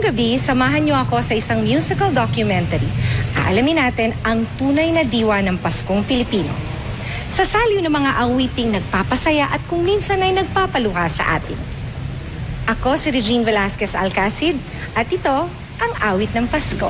gabi, samahan niyo ako sa isang musical documentary. Aalamin natin ang tunay na diwa ng Paskong Pilipino. Sa saliw ng mga awiting nagpapasaya at kung minsan ay nagpapaluha sa atin. Ako si Regine Velasquez Alcacid at ito ang Awit ng Pasko.